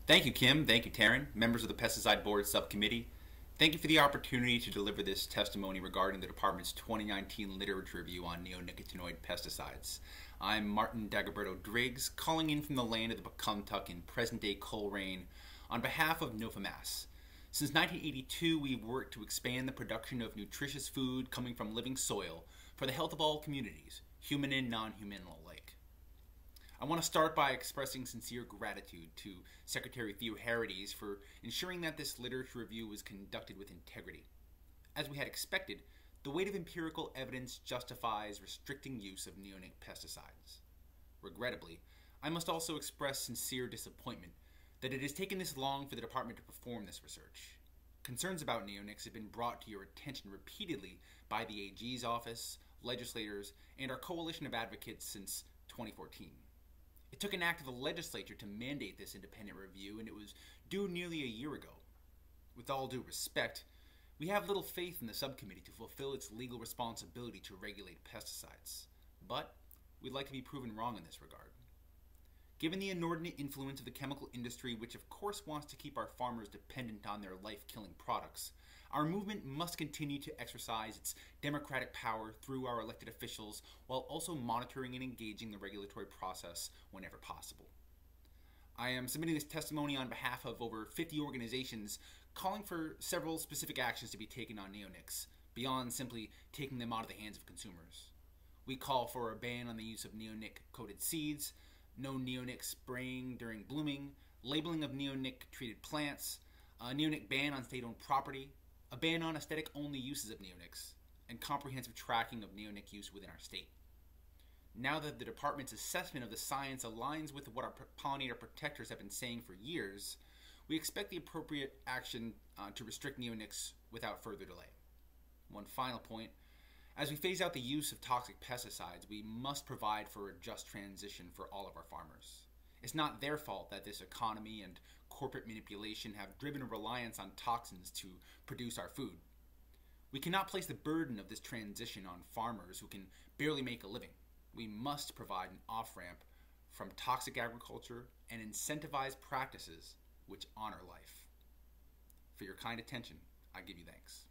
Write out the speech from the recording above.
Thank you, Kim. Thank you, Taryn, members of the Pesticide Board Subcommittee. Thank you for the opportunity to deliver this testimony regarding the Department's 2019 literature review on neonicotinoid pesticides. I'm Martin Dagoberto Driggs, calling in from the land of the Pocumtuck in present-day Coleraine on behalf of NOFA Mass. Since 1982, we've worked to expand the production of nutritious food coming from living soil for the health of all communities, human and non-human alike. I want to start by expressing sincere gratitude to Secretary Theo Harides for ensuring that this literature review was conducted with integrity. As we had expected, the weight of empirical evidence justifies restricting use of neonic pesticides. Regrettably, I must also express sincere disappointment that it has taken this long for the department to perform this research. Concerns about neonics have been brought to your attention repeatedly by the AG's office, legislators, and our coalition of advocates since 2014. It took an act of the legislature to mandate this independent review, and it was due nearly a year ago. With all due respect, we have little faith in the subcommittee to fulfill its legal responsibility to regulate pesticides, but we'd like to be proven wrong in this regard. Given the inordinate influence of the chemical industry, which of course wants to keep our farmers dependent on their life-killing products, our movement must continue to exercise its democratic power through our elected officials while also monitoring and engaging the regulatory process whenever possible. I am submitting this testimony on behalf of over 50 organizations calling for several specific actions to be taken on neonics, beyond simply taking them out of the hands of consumers. We call for a ban on the use of neonic-coated seeds, no neonic spraying during blooming, labeling of neonic-treated plants, a neonic ban on state-owned property, a ban on aesthetic-only uses of neonics, and comprehensive tracking of neonic use within our state. Now that the department's assessment of the science aligns with what our pollinator protectors have been saying for years, we expect the appropriate action to restrict neonics without further delay. One final point. As we phase out the use of toxic pesticides, we must provide for a just transition for all of our farmers. It's not their fault that this economy and corporate manipulation have driven a reliance on toxins to produce our food. We cannot place the burden of this transition on farmers who can barely make a living. We must provide an off-ramp from toxic agriculture and incentivize practices which honor life. For your kind attention, I give you thanks.